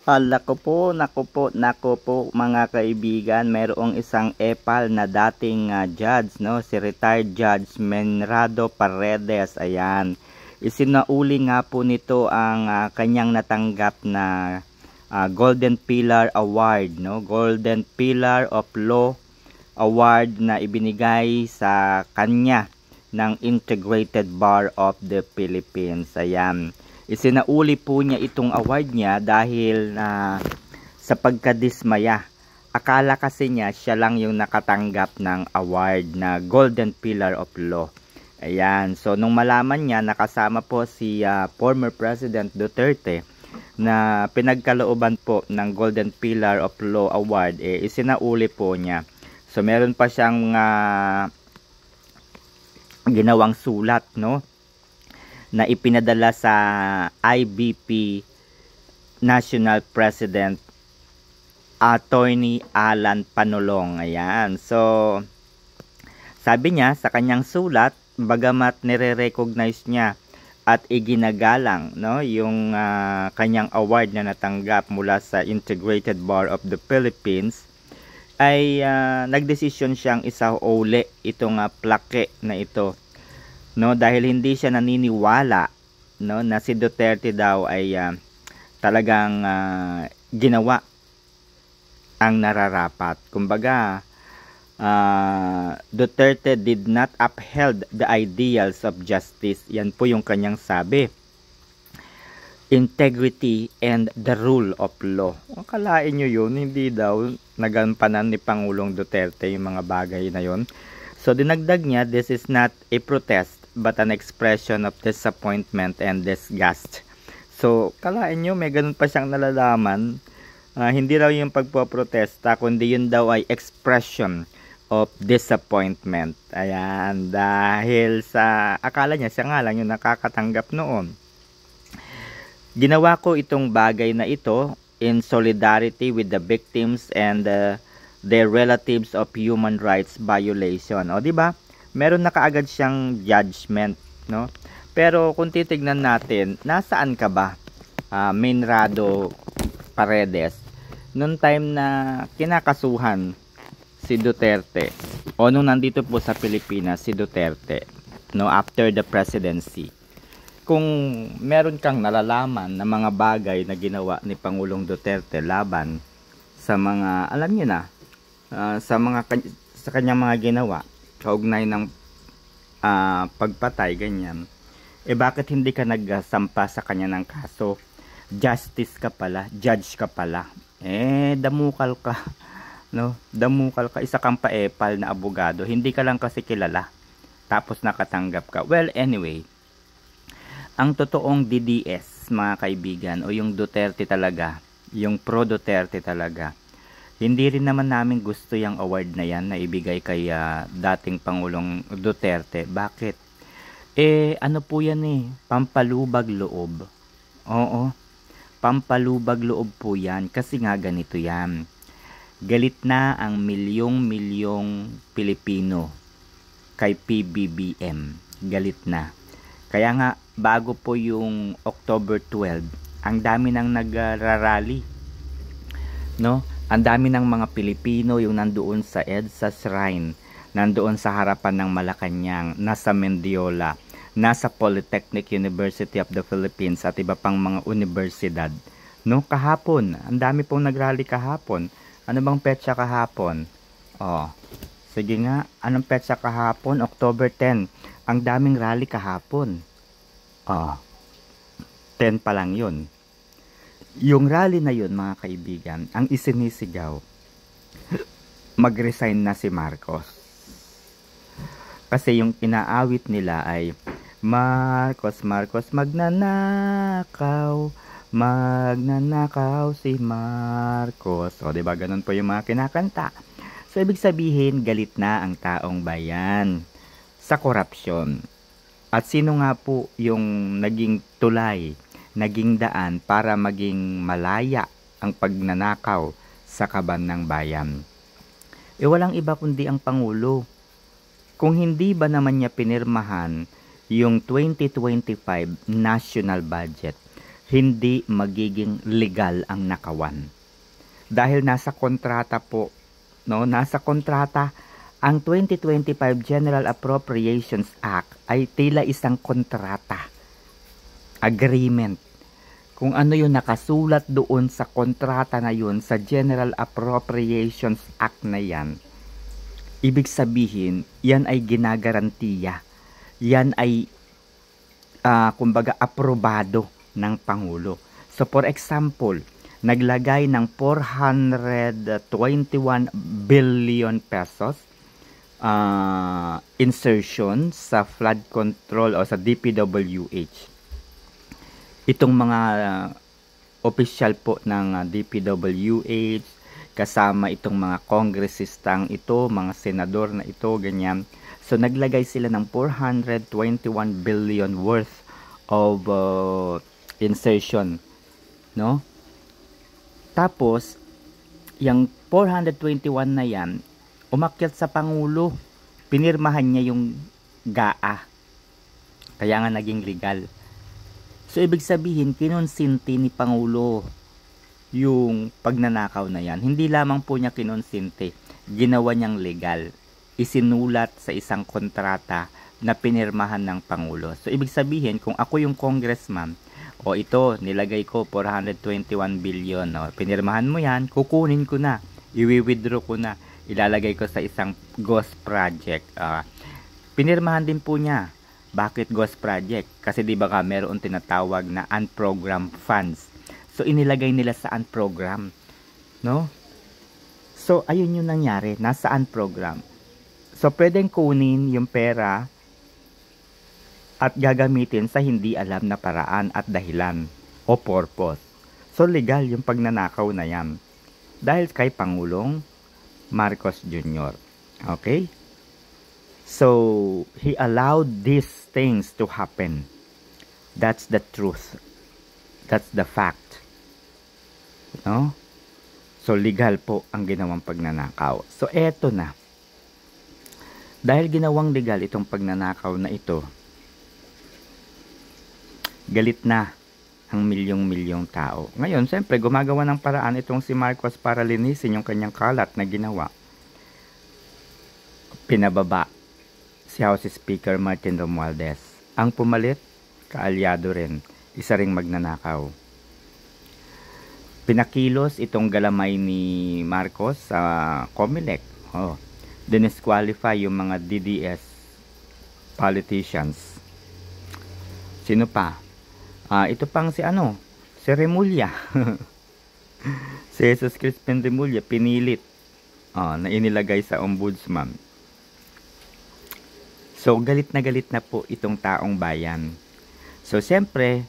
Naku po mga kaibigan, mayroong isang epal na dating judge, no? Si retired Judge Menrado Paredes, ayan. Isinauli nga po nito ang kanyang natanggap na Golden Pillar Award, no? Golden Pillar of Law Award na ibinigay sa kanya ng Integrated Bar of the Philippines, ayan. Isinauli po niya itong award niya dahil sa pagkadismaya. Akala kasi niya siya lang yung nakatanggap ng award na Golden Pillar of Law. Ayan, so nung malaman niya nakasama po si former President Duterte na pinagkalooban po ng Golden Pillar of Law Award, isinauli po niya. So meron pa siyang ginawang sulat, no, na ipinadala sa IBP National President Attorney Alan Panulong. Ayan. So sabi niya sa kanyang sulat, bagamat nire-recognize niya at iginagalang, no, yung kanyang award na natanggap mula sa Integrated Bar of the Philippines, ay nagdesisyon siyang isauli itong plaque na ito, no, dahil hindi siya naniniwala, no, na si Duterte daw ay talagang ginawa ang nararapat. Kumbaga, Duterte did not upheld the ideals of justice. Yan po yung kanyang sabi. Integrity and the rule of law. Akalain nyo yun, hindi daw nagampanan ni Pangulong Duterte yung mga bagay na yun. So dinagdag niya, this is not a protest but an expression of disappointment and disgust. So kalain nyo, may ganun pa siyang nalalaman. Hindi raw yung pagpoprotesta, kundi yun daw ay expression of disappointment. Ayan, dahil sa akala niya siya nga lang yung nakakatanggap noon. Ginawa ko itong bagay na ito in solidarity with the victims and their relatives of human rights violation. O di ba? Meron na kaagad siyang judgment, no? Pero kung titignan natin, nasaan ka ba, Menrado Paredes, noong time na kinakasuhan si Duterte o nung nandito po sa Pilipinas si Duterte, no, after the presidency? Kung meron kang nalalaman na mga bagay na ginawa ni Pangulong Duterte laban sa mga, alam niyo na, sa kanyang mga ginawa kaugnay ng pagpatay, ganyan, bakit hindi ka nagsampa sa kanya ng kaso? Justice ka pala, judge ka pala, damukal ka, no? Damukal ka, isa kang paepal na abogado, hindi ka lang kasi kilala tapos nakatanggap ka. Well, anyway, ang totoong DDS, mga kaibigan, o yung Duterte talaga, yung pro Duterte talaga, hindi rin naman namin gusto yung award na yan na ibigay kay dating Pangulong Duterte. Bakit? Ano po yan pampalubag loob. Oo, pampalubag loob po yan, kasi nga ganito yan. Galit na ang milyong-milyong Pilipino kay PBBM. Galit na. Kaya nga, bago po yung October 12, ang dami nang nagrarally, no? Ang dami ng mga Pilipino yung nandoon sa EDSA Shrine, nandoon sa harapan ng Malacanang, nasa Mendiola, nasa Polytechnic University of the Philippines at iba pang mga universidad, no? Kahapon, ang dami pong nagrally kahapon. Ano bang petsa kahapon? Sige nga, anong petsa kahapon? October 10. Ang daming rally kahapon. 10 pa lang yun. Yung rally na yun, mga kaibigan, ang isinisigaw, mag-resign na si Marcos. Kasi yung inaawit nila ay Marcos, Marcos, magnanakaw si Marcos. O, diba? Ganun po yung mga kinakanta. So, ibig sabihin, galit na ang taong bayan sa korupsyon. At sino nga po yung naging tulay, naging daan para maging malaya ang pagnanakaw sa kaban ng bayan? Walang iba kundi ang Pangulo. Kung hindi ba naman niya pinirmahan yung 2025 national budget, hindi magiging legal ang nakawan. Dahil nasa kontrata po, no? Nasa kontrata ang 2025 General Appropriations Act ay tila isang kontrata, agreement. Kung ano yung nakasulat doon sa kontrata na yun, sa General Appropriations Act na yan, ibig sabihin, yan ay ginagarantiya. Yan ay, kumbaga, aprobado ng Pangulo. So, for example, naglagay ng 421 billion pesos insertion sa flood control o sa DPWH. Itong mga official po ng DPWH, kasama itong mga kongresistang ito, mga senador na ito, ganyan. So, naglagay sila ng 421 billion worth of insertion, no? Tapos, yung 421 na yan, umakyat sa Pangulo. Pinirmahan niya yung GAA. Kaya nga naging legal. So, ibig sabihin, kinonsinti ni Pangulo yung pagnanakaw na yan. Hindi lamang po niya kinonsinti, ginawa niyang legal. Isinulat sa isang kontrata na pinirmahan ng Pangulo. So, ibig sabihin, kung ako yung congressman, o ito, nilagay ko 421 billion, no? Pinirmahan mo yan, kukunin ko na, i-withdraw ko na, ilalagay ko sa isang ghost project. Pinirmahan din po niya. Bakit ghost project? Kasi di ba ka meron tinatawag na unprogrammed funds. So, inilagay nila sa unprogrammed, no? So, ayun yung nangyari, nasa unprogrammed. So, pwedeng kunin yung pera at gagamitin sa hindi alam na paraan at dahilan o purpose. So, legal yung pagnanakaw na yan. Dahil kay Pangulong Marcos Jr. Okay? So, he allowed these things to happen. That's the truth. That's the fact. No? So, legal po ang ginawang pagnanakaw. So, eto na. Dahil ginawang legal itong pagnanakaw na ito, galit na ang milyong-milyong tao. Ngayon, siyempre, gumagawa ng paraan itong si Marcos para linisin yung kanyang kalat na ginawa. Pinababa si House Speaker Martin Romualdez. Ang pumalit, kaalyado rin, isa ring magnanakaw. Pinakilos itong galamay ni Marcos sa COMELEC. Dinisqualify yung mga DDS politicians. Sino pa? Ito pang si Remulla. Si Jesus Crispin Remulla, pinilit na inilagay sa ombudsman. So, galit na po itong taong bayan. So, siyempre,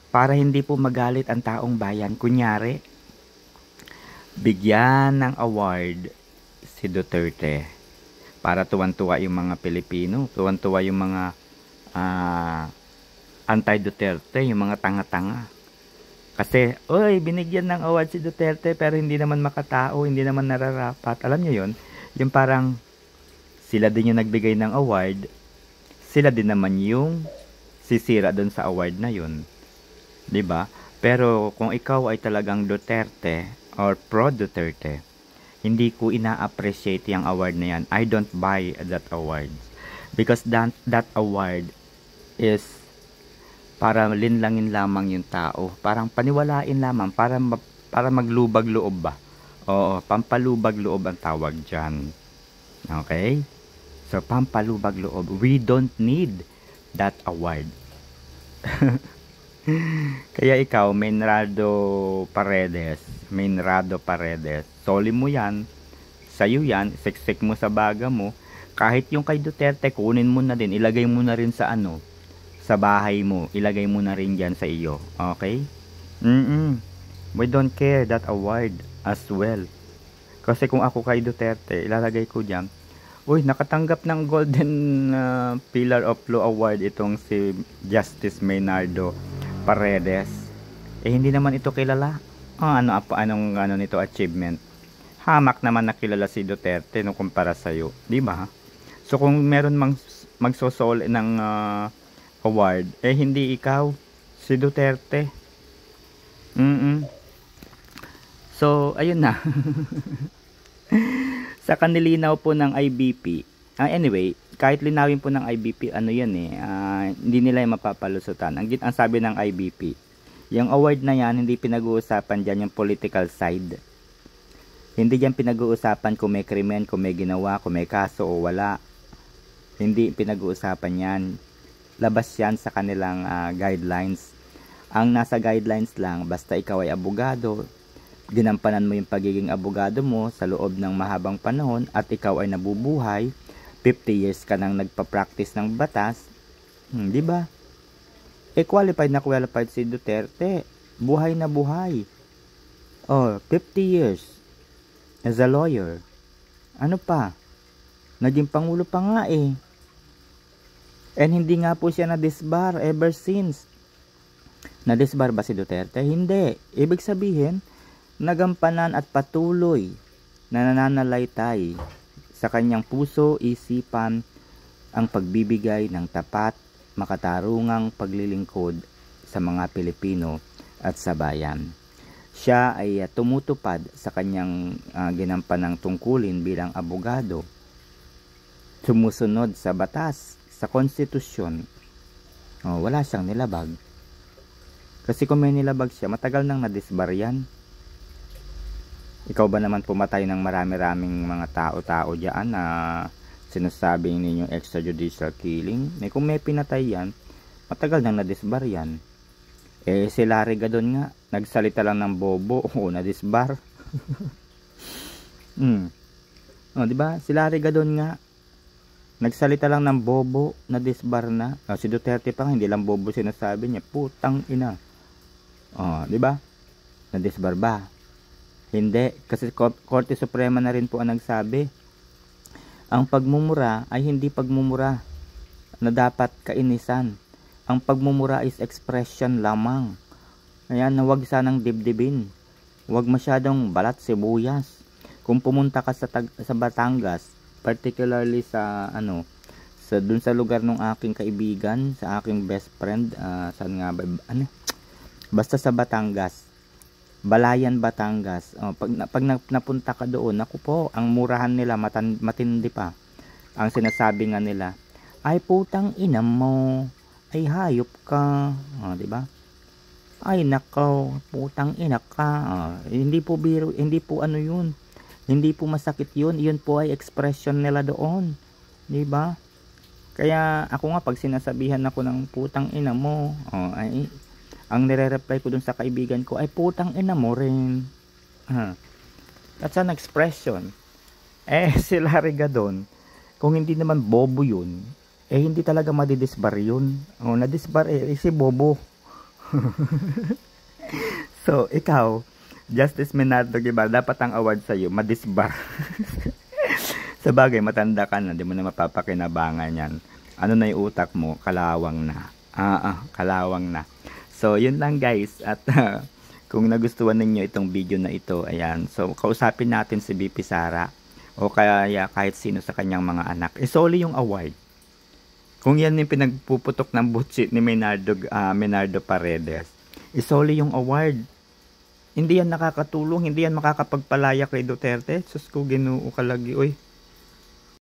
para hindi po magalit ang taong bayan, kunyari, bigyan ng award si Duterte. Para tuwan-tuwa yung mga Pilipino, tuwan-tuwa yung mga anti-Duterte, yung mga tanga-tanga. Kasi, binigyan ng award si Duterte pero hindi naman makatao, hindi naman nararapat. Alam nyo yun? Yung parang sila din yung nagbigay ng award, sila din naman yung sisira doon sa award na yun. 'Di ba? Pero kung ikaw ay talagang Duterte or pro-Duterte, hindi ko ina-appreciate yung award na yan. I don't buy that award. Because that award is para linlangin lamang yung tao. Parang paniwalain lamang, para maglubag loob ba? Oo, pampalubag loob ang tawag dyan. Okay? So, pampalubag loob. We don't need that award. Kaya ikaw, Menrado Paredes, soli mo yan, sa'yo yan, siksik mo sa baga mo, kahit yung kay Duterte, kunin mo na din, ilagay mo na rin sa sa bahay mo, ilagay mo na rin dyan sa iyo, okay? We don't care that award as well. Kasi kung ako kay Duterte, ilalagay ko dyan, nakatanggap ng Golden Pillar of Law Award itong si Justice Menardo Paredes. Hindi naman ito kilala. Anong nito achievement? Hamak naman na kilala si Duterte no kumpara sa iyo, 'di ba? So kung meron magsosol ng award, hindi ikaw, si Duterte. Mm-mm. So, ayun na. Sa kanilinaw po ng IBP. Anyway, kahit linawin po ng IBP, ano yan hindi nila yung mapapalusutan. Ang sabi ng IBP, yung award na yan, hindi pinag-uusapan dyan yung political side. Hindi dyan pinag-uusapan kung may krimen, kung may ginawa, kung may kaso o wala. Hindi pinag-uusapan yan. Labas yan sa kanilang guidelines. Ang nasa guidelines lang, basta ikaw ay abogado, ginampanan mo yung pagiging abogado mo sa loob ng mahabang panahon at ikaw ay nabubuhay, 50 years ka nang nagpa-practice ng batas, di ba? Qualified na qualified si Duterte. Buhay na buhay. 50 years as a lawyer. Ano pa? Naging pangulo pa nga And hindi nga po siya na-disbar ever since. Na-disbar ba si Duterte? Hindi. Ibig sabihin, nagampanan at patuloy na nananalaytay sa kanyang puso, isipan, ang pagbibigay ng tapat, makatarungang paglilingkod sa mga Pilipino at sa bayan. Siya ay tumutupad sa kanyang ginampanang tungkulin bilang abogado. Sumusunod sa batas, sa konstitusyon. Wala siyang nilabag. Kasi kung may nilabag siya, matagal nang nadisbar yan. Ikaw ba naman pumatay ng marami-raming mga tao-tao dyan na sinasabing ninyong extrajudicial killing? Kung may pinatay yan, matagal nang nadisbar yan. Si Larry Gadon nga, nagsalita lang ng bobo, nadisbar. Diba? Si Larry Gadon nga, nagsalita lang ng bobo, nadisbar na. Si Duterte pa nga, hindi lang bobo sinasabi niya, putang ina. Diba? Nadisbar ba? Hindi, kasi Korte Suprema na rin po ang nagsabi. Ang pagmumura ay hindi pagmumura na dapat kainisan. Ang pagmumura is expression lamang. Ayan, na huwag sanang dibdibin. Huwag masyadong balat sibuyas. Kung pumunta ka sa Batangas, particularly sa dun sa lugar ng aking kaibigan, sa aking best friend, saan nga ba? Basta sa Batangas. Balayan, Batangas. Pag napunta ka doon, naku po, ang murahan nila matindi pa. Ang sinasabi nga nila, ay putang ina mo, ay hayop ka, di ba? Ay nakaw, putang ina ka. Hindi po biro, hindi po ano yun. Hindi po masakit yun. Yun po ay expression nila doon. Di ba? Kaya ako nga pag sinasabihan ako ng putang ina mo, ang nire-reply ko dun sa kaibigan ko ay putang ina mo rin. That's an expression. Si Larry Gadon, kung hindi naman bobo yun, hindi talaga madidisbar yun. Nadisbar si bobo. So, ikaw, Justice Menardo Guevara, dapat ang award sa'yo, madisbar. Sa bagay, matanda ka na, di mo na mapapakinabangan yan. Ano na yung utak mo? Kalawang na. Kalawang na. So, yun lang guys. At kung nagustuhan ninyo itong video na ito, ayan. So, kausapin natin si BP Sara o kaya kahit sino sa kanyang mga anak. Isoli yung award. Kung yan yung pinagpuputok ng butchit ni Menardo Paredes, isoli yung award. Hindi yan nakakatulong, hindi yan makakapagpalaya kay Duterte. Sus ko, Ginoo ka lagi, oy.